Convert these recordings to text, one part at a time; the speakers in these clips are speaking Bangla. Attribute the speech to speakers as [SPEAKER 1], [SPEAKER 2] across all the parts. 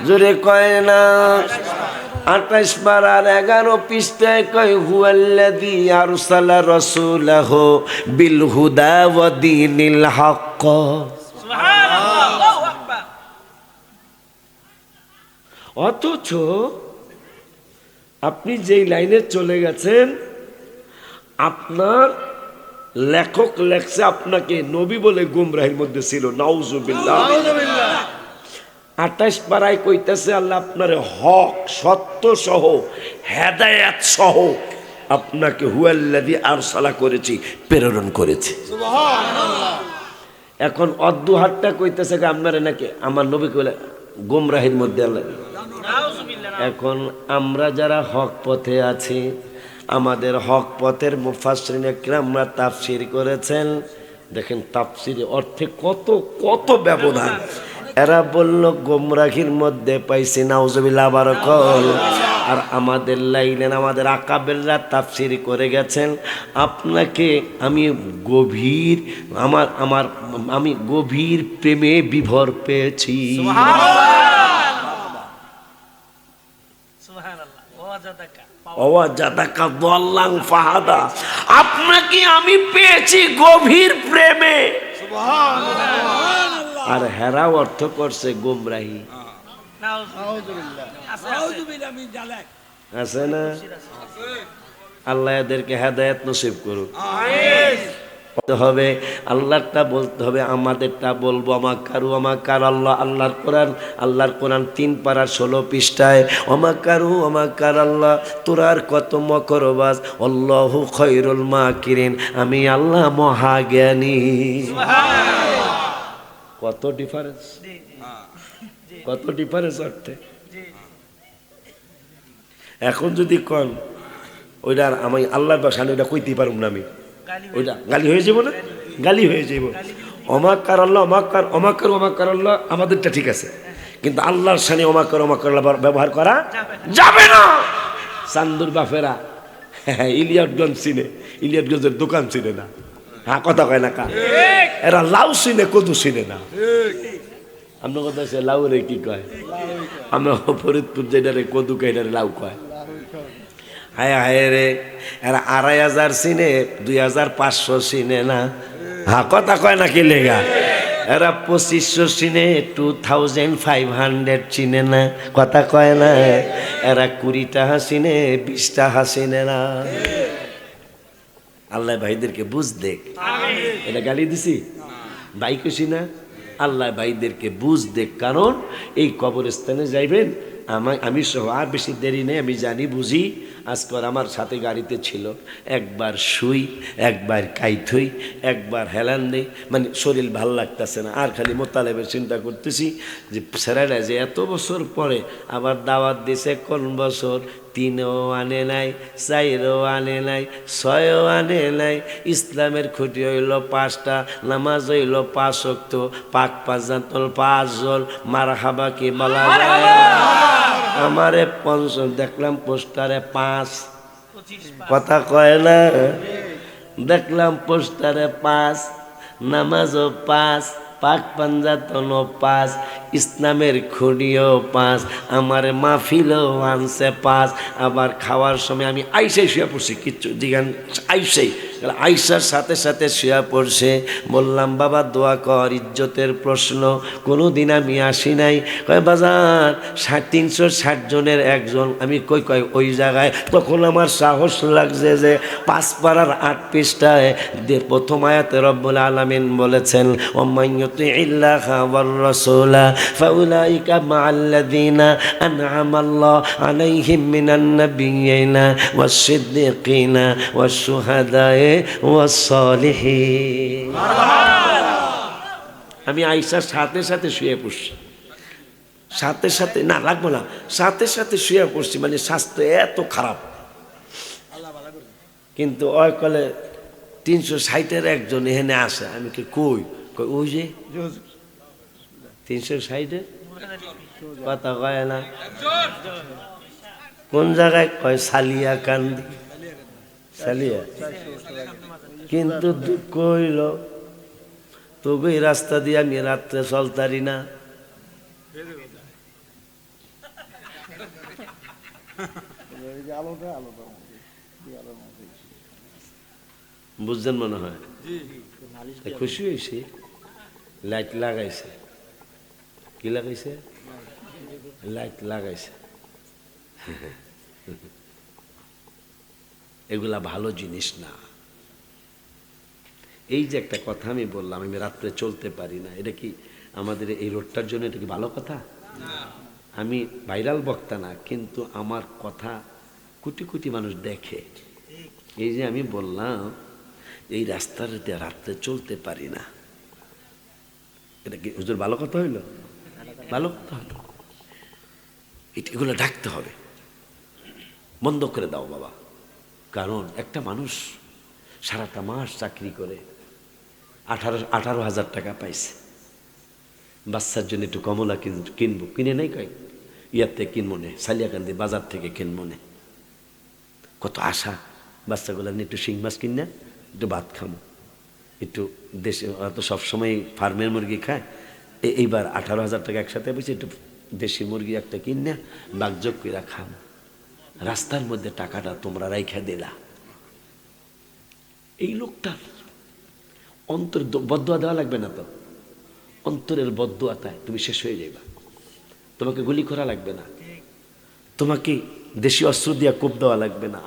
[SPEAKER 1] জোরে কয় না 28 পারার 11 পৃষ্ঠায় কয় হুয়াল্লাযী আরসালা রাসূলাহু বিল হুদা ওয়া দীনিল হক। সুবহানাল্লাহ, আল্লাহু আকবার। অথচ আপনি যেই লাইনে চলে গেছেন, আপনার লেখক লেখছে আপনাকে নবী বলে গুমরাহির মধ্যে ছিল। নাউজুবিল্লাহ। 28 পারায় কইতেছে আল্লাহ আপনার হক সত্য সহ হেদায়েত সহ আপনাকে হুয়াল্লাযী আরসালা করেছি, প্রেরণ করেছি। সুবহানাল্লাহ। এখন অদ্দু হাতটা কইতেছে আপনারা নাকি আমার নবীকে বলে গুমরাহির মধ্যে আল্লাহ। এখন আমরা যারা হক পথে আছি, আমাদের হক পথের মুফাসসিরিন ইকরামরা তাফসীর করেছেন। দেখেন তাফসীরে অর্থে কত কত ব্যবধান। এরা বলল গোমরাহির মধ্যে পাইছি, নাউজুবিল্লাহ বারাকাল। আর আমাদের লাইলেন আমাদের আকাবেররা তাফসীর করে গেছেন আপনাকে আমি গভীর প্রেমে বিভোর পেয়েছি। আপনাকে আমি পেয়েছি গভীর প্রেমে। আর হেরাও অর্থ করছে গুমরাহি। আছে না? আল্লাহ এদেরকে হেদায়েত নসিব করুক। হবে আল্লাহরটা বলতে হবে, আমাদেরটা বলবো। আমাকার আল্লাহ। আল্লাহর কোরআন 3 পারা 16 পৃষ্ঠায় আমাকার আল্লাহ, তোরার কত মকরবাজ। আল্লাহু খায়রুল মাকিরিন, আমি আল্লাহ মহাজ্ঞানী। কত ডিফারেন্স, কত ডিফারেন্স অর্থে। এখন যদি কন ওইটার আমি আল্লাহর বাসানে ওইটা কইতে পারুম না, আমি ওইটা গালি হয়ে যাব না? গালি হয়ে যাব। অমাকার আল্লাহ অমাকার আল্লাহ আমাদেরটা ঠিক আছে, কিন্তু আল্লাহর সামনে অমাকার আল্লাহ ব্যবহার করা যাবে না। চান্দুর বাফেরা ইলিয়াটগঞ্জ চিনে, ইলিয়াটগঞ্জের দোকান চিনে না। হ্যাঁ, কথা কয় না কা? এরা লাউ চিনে, কদু চিনে না। আপনার কথা হচ্ছে লাউ রে কি কয়? আমরা ফরিদপুর যেটারে কদু কয়, এটারে লাউ কয়। হায় হায় রে, এরা 2500 চিনে, 2500 চিনে না। হ্যাঁ, কথা কয় না কি লেগা? এরা 2500 চিনে, 2500 চিনে না। কথা কয় না? এরা 20 টাকা চিনে, 20 টাকা চিনে না। আল্লাহ ভাইদেরকে বুঝ দেখ। এটা গালি দিছি? ভাই খুশি না? আল্লাহ ভাইদেরকে বুঝ দেখ। কারণ এই কবরস্থানে যাইবেন, আমি সহ আর বেশি দেরি নেই, আমি জানি বুঝি। আজকাল আমার সাথে গাড়িতে ছিল, একবার শুই, একবার কাইথই, একবার হেলান নেই, মানে শরীর ভাল লাগতেছে না। আর খালি মোতালেবের চিন্তা করতেছি যে ছেলেরা যে এত বছর পরে আবার দাওয়াত দিছে, কোন বছর 3ও আনে নাই, 4ও আনে নাই, 6ও আনে নাই। ইসলামের খুঁটি হইল 5টা, নামাজ হইল 5 ওয়াক্ত, পাক পাঁচাতল 5 জল, মারহাবা কি বলা যায়? আমারে 5 দেখলাম পোস্টারে 5, কথা কয় না? দেখলাম পোস্টারে 5, নামাজও 5, পাক পাঞ্জাতনও 5, ইসলামের খুঁড়িও 5, আমার মাহফিলও আনছে 5। আবার খাওয়ার সময় আমি আইসাই শুয়ে পড়ছি, কিচ্ছু দিগান আইসার সাথে সাথে শুয়ে পড়ছে। বললাম বাবা দোয়া কর, ইজ্জতের প্রশ্ন, কোনো দিন আমি আসি নাই। কয় বাজার 360 জনের একজন। আমি কই ওই জায়গায়। তখন আমার সাহস লাগছে যে 5 পারার 8 পৃষ্ঠায় প্রথম আয়াতে রব্বুল আলামিন বলেছেন ওমাইয়ুতিইল্লাহা ওয়ার রাসূলা ফাউলাইকা মাআল্লাযীনা আন'আমাল্লাহু আলাইহিম মিনান নাবিয়্যিনা ওয়াস-সিদ্দীকিনা ওয়াশ-শুহাদায়ে ওয়াস-সালিহিন। আমি আয়েশার সাথে সাথে শুয়ে পড়ছি, সাথে সাথে না লাগবো না, সাথে সাথে শুয়ে পড়ছি। মানে স্বাস্থ্য এত খারাপ, কিন্তু ওই কলে 360-এর একজন এখানে আসে। আমি কি কই ওই যে 360-এর কথা কয় না, কোন জায়গায় কয় সালিয়া কান্দি, সালিয়া। কিন্তু দুঃখ হইল তবে এই রাস্তা দিয়ে আমি রাত্রে চলতারি না। বুঝছেন মনে হয়, খুশি হয়েছি। লাইট লাগাইছে, কি লাগাইছে? লাইট লাগাইছে। এগুলা ভালো জিনিস না। এই যে একটা কথা আমি বললাম, আমি রাত্রে চলতে পারি না, এটা কি আমাদের এই রোডটার জন্য এটা কি ভালো কথা? আমি ভাইরাল বক্তা না, কিন্তু আমার কথা কোটি কোটি মানুষ দেখে। এই যে আমি বললাম এই রাস্তার রাত্রে চলতে পারি না, এটা কি হুজুর ভালো কথা হইল? ভালো কথা হইল। এগুলো ডাকতে হবে, বন্ধ করে দাও বাবা। কারণ একটা মানুষ সারাটা মাস চাকরি করে 18,000 টাকা পাইছে, বাচ্চার জন্য একটু কমলা কিনবো, কিনে নাই কয়েক ইয়াতে কিনবো নে, সালিয়াকান্দি বাজার থেকে কিনবো নে, কত আশা বাচ্চাগুলো নিয়ে একটু শিং মাছ কিনে একটু ভাত খাবো, একটু দেশে তো সবসময় ফার্মের মুরগি খায়, এইবার 18,000 টাকা একসাথে পেয়েছি, একটু দেশি মুরগি একটা কিনে বাগযোগ করে খাম। রাস্তার মধ্যে টাকাটা তোমরা রাইখা দিলা। এই লোকটার অন্তর বদদুয়া দেওয়া লাগবে না তো, অন্তরের বদদুয়াটায় তুমি শেষ হয়ে যাইবা। তোমাকে গুলি করা লাগবে না, তোমাকে দেশি অস্ত্র দিয়া কোপ দেওয়া লাগবে না,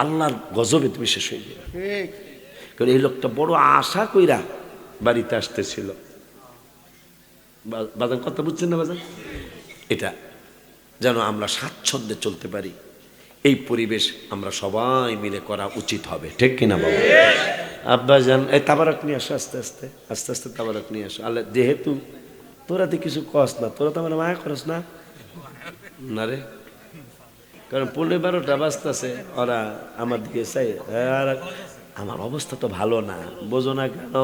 [SPEAKER 1] আল্লাহর গজবে তুমি শেষ হয়ে যাবে। কারণ এই লোকটা বড় আশা কইরা বাড়িতে আসতেছিল। বাজান কথা বুঝছেন না বাজান? এটা যেন আমরা স্বাচ্ছন্দ্যে চলতে পারি, এই পরিবেশ আমরা সবাই মিলে করা উচিত হবে, ঠিক কিনা বাবা? আব্বাজান এই তাবারক নিয়ে আসো, আস্তে আস্তে আস্তে আস্তে তাবারক নিয়ে আসো। আল্লাহ যেহেতু তোরা তো কিছু কস না, তোরা তো আমার মায়া করস না না রে, কারণ 11-12টা বাজতেছে, ওরা আমার দিকে চাই, আর আমার অবস্থা তো ভালো না, বোঝো না কেন?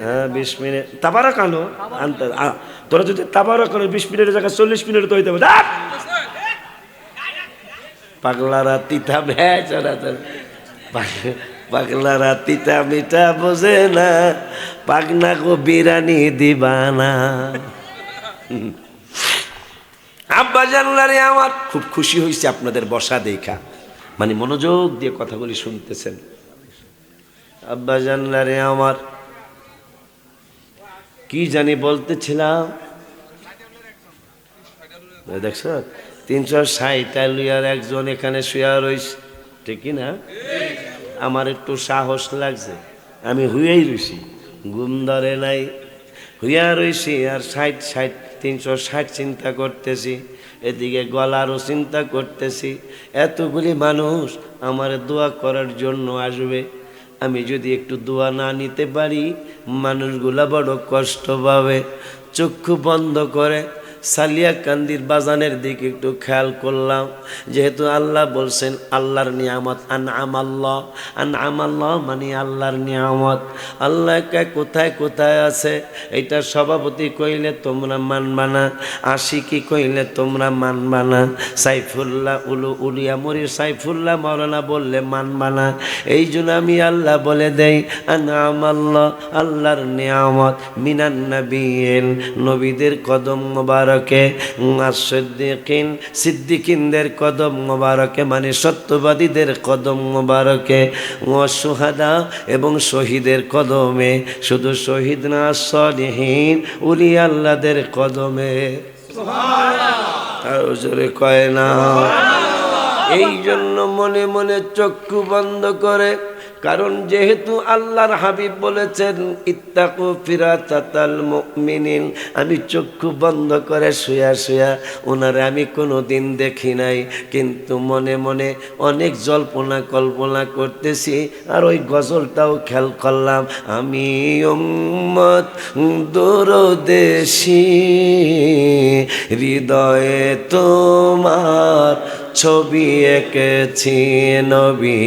[SPEAKER 1] হ্যাঁ 20 মিনিট তাবারক আনো আনতে, তোরা যদি তাবারক আনো 20 মিনিটের জায়গায় 40 মিনিট তো হইতে হবে। পাগলারা তিতা ভেচরা, পাগলারা তিতা মিঠা বোঝে না, পাগনা গো বিরানি দিবানা। আব্বা জানলারে আমার খুব খুশি হয়েছে আপনাদের বসা দেখা, মানে মনোযোগ দিয়ে কথাগুলি শুনতেছেন। আব্বা জানলারে আমার কি জানি বলতেছিলাম, দেখছ 360 লইয়ার একজন এখানে শুয়া রইছে, ঠিক না? আমার একটু সাহস লাগছে, আমি হুইয়াই রইছি, ঘুম ধরে নাই, হুইয়া রইছি আর 360 চিন্তা করতেছি, এদিকে গলারও চিন্তা করতেছি। এতগুলি মানুষ আমার দোয়া করার জন্য আসবে, আমি যদি একটু দোয়া না নিতে পারি মানুষগুলা বড় কষ্ট পাবে। চক্ষু বন্ধ করে সালিয়াকান্দির বাজানের দিকে একটু খেয়াল করলাম, যেহেতু আল্লাহ বলছেন আল্লাহর নিয়ামত, আনআমাল্লাহ মানে আল্লাহর নিয়ামত। আল্লাহ কোথায় কোথায় আছে এটা সভাপতি কইলে তোমরা মানবা না, আশিকি কইলে তোমরা মানবা না, সাইফুল্লাহ উলিয়া মরির সাইফুল্লাহ মাওলানা বললে মানবা না। এই জন্য আমি আল্লাহ বলে দেই আনআমাল্লাহ, আল্লাহর নিয়ামত, মিনান নাবিয়িন, নবীদের কদম মোবারকে, সিদ্দিকিনদের কদম মোবারকে মানে সত্যবাদীদের কদম মোবারকে, সুহাদা এবং শহীদের কদমে, শুধু শহীদ না সলিহিন উলি আল্লাহদের কদমে। আর জোরে কয় না? এই জন্য মনে মনে চক্ষু বন্ধ করে, কারণ যেহেতু আল্লাহর হাবিব বলেছেন ইত্তাকু ফিরাতাতাল মুমিনিন, আমি চক্ষু বন্ধ করে শুয়া শুয়া ওনারে আমি কোনো দিন দেখি নাই, কিন্তু মনে মনে অনেক জল্পনা কল্পনা করতেছি। আর ওই গজলটাও খেয়াল করলাম, আমি উম্মত দূরদেশী, হৃদয়ে তোমার ছবি এঁকেছি নবী,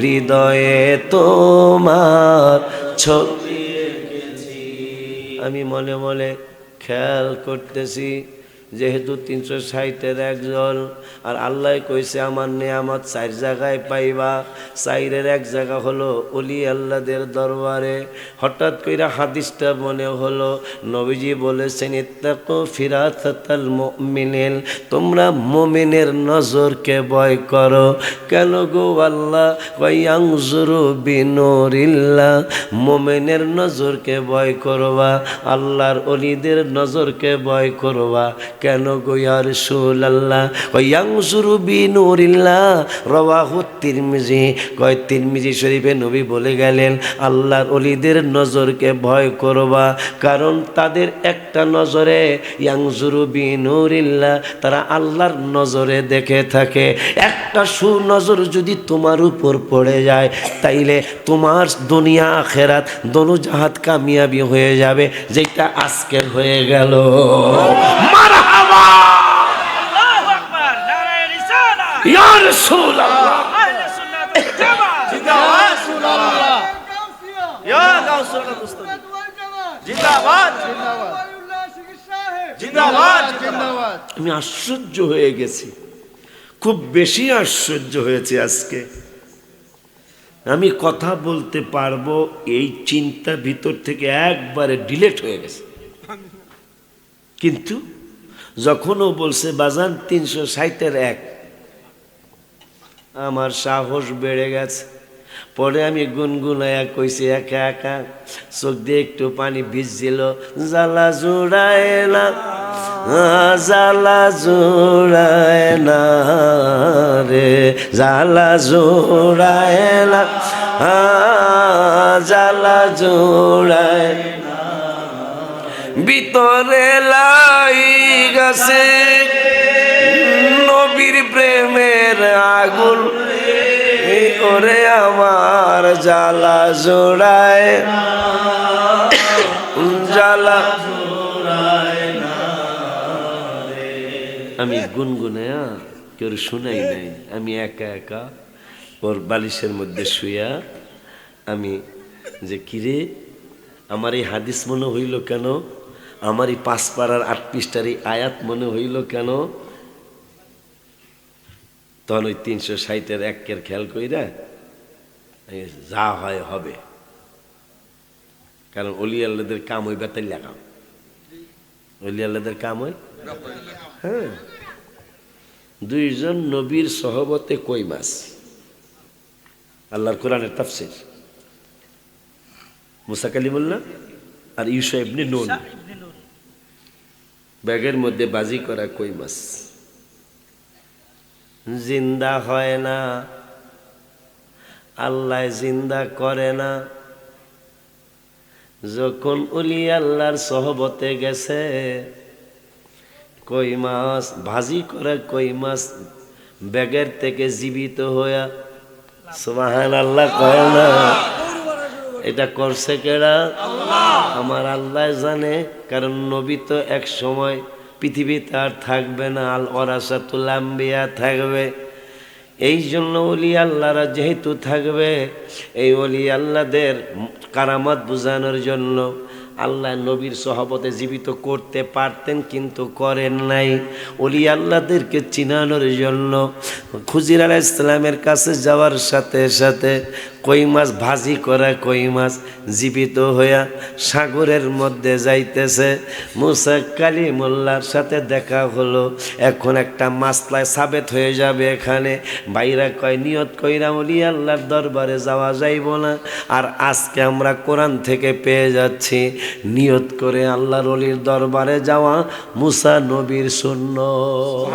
[SPEAKER 1] হৃদয়ে তোমার ছবি এঁকেছি। আমি মনে মনে খেয়াল করতেছি যেহেতু 360-এর একজন, আর আল্লাহ কইছে আমার নেয়ামত 4 জায়গায় পাইবা, 4-এর এক জায়গা হলো ওলি আল্লাহদের দরবারে। হঠাৎ কইরা হাদিসটা মনে হলো, নবীজি বলেছেন ইত্তাকু ফিরাতাল মুমিনিন, তোমরা মুমিনের নজরকে ভয় করো। কেন গো আল্লাহ? ওয়ায়ানজুরু বিনুরিল্লাহ, মুমিনের নজরকে ভয় করবা, আল্লাহর ওলিদের নজরকে ভয় করবা। কেন গো ইয়া রাসূলুল্লাহ? ওয়ায়ানজুরু বিনুরিল্লাহ, রাওয়াহু তিরমিজি। কয় তিরমিজি শরীফে নবী বলে গেলেন আল্লাহর ওলিদের নজরকে ভয় করবা, কারণ তাদের একটা নজরে ইয়ানজুরু বিনুরিল্লাহ, তারা আল্লাহর নজরে দেখে থাকে। একটা সুনজর যদি তোমার উপর পড়ে যায়, তাইলে তোমার দুনিয়া আখেরাত দোনো জাহাত কামিয়াবি হয়ে যাবে, যেটা আজকে হয়ে গেল। মারহাবা, আল্লাহু আকবার, নারে রিসালাত, ইয়া রাসূলুল্লাহ, আহলে সুন্নাত ওয়াল জামাত, জিন্দাবাদ রাসূলুল্লাহ, ইয়া গাউসুল মুস্তাফা, জিন্দাবাদ জিন্দাবাদ, জিন্দাবাদ জিন্দাবাদ। আমি আশ্চর্য হয়ে গেছি, খুব বেশি আশ্চর্য হয়েছে আজকে। আমি কথা বলতে পারবো এই চিন্তা ভিতর থেকে একবারে ডিলেট হয়ে গেছে। কিন্তু যখন ও বলছে বাজান 360-এর এক, আমার সাহস বেড়ে গেছে। পরে আমি গুনগুনায়া কইছি একা একা, চোখ দিয়ে একটু পানি ভিজছিল। জ্বালা জোড়ায় না, জ্বালা জোড়ায় না রে, জ্বালা জোড়ায় না, জ্বালা জোড়ায় না, ভিতরে লাই গেছে নবীর প্রেমের আগুন, ওরে আমার জ্বালা জোড়ায়, জ্বালা জোড়ায় না রে। আমি গুনগুনায়া কেউ শুনাই নাই, আমি একা একা ওর বালিশের মধ্যে শুয়া আমি যে কিরে আমার এই হাদিস মনে হইল কেন, আমার এই 5 পারার 8 পৃষ্ঠার এই আয়াত মনে হইল কেন। তখন ওই 360-এর একের খেয়াল কইরা যা হয় হবে, কারণ অলি আল্লাহদের কাম ওই বেতাল লাগাম, অলি আল্লাহদের কাম ওই। হ্যাঁ, 2 জন নবীর সহবতে কই মাছ, আল্লাহর কোরআনের তাফসীর, মুসা কালিমুল্লাহ আর ইউসা ইবনে নুন, ব্যাগের মধ্যে বাজি করা কই মাছ জিন্দা হয় না, আল্লাহ জিন্দা করে না। যখন ওলি আল্লাহর সহবতে গেছে, কই মাছ ভাজি করা কই মাছ ব্যাগের থেকে জীবিত হইয়া, সুবহানাল্লাহ কয় না, এটা করছে কেডা? আমার আল্লাহ জানে। কারণ নবী তো এক সময় পৃথিবীতে আর থাকবে না, আল ওয়ারাসাতুল আম্বিয়া থাকবে। এই জন্য ওলি আল্লাহরা যেহেতু থাকবে, এই ওলি আল্লাহদের কারামত বোঝানোর জন্য আল্লাহ নবীর সহবতে জীবিত করতে পারতেন, কিন্তু করেন নাই। ওলি আল্লাহদেরকে চিনানোর জন্য খুজির আলাইহিস সালামের কাছে যাওয়ার সাথে সাথে কই মাছ ভাজি করা কই মাছ জীবিত হইয়া সাগরের মধ্যে যাইতেছে। মুসা কালিমুল্লাহর সাথে দেখা হলো, এখন একটা মাসলায় সাবেত হয়ে যাবে এখানে। বাইরা কয় নিয়ত কইরা ওলি আল্লাহর দরবারে যাওয়া যাইব না, আর আজকে আমরা কোরআন থেকে পেয়ে যাচ্ছি নিয়ত করে আল্লাহর ওলির দরবারে যাওয়া মুসা নবীর সুন্নাত।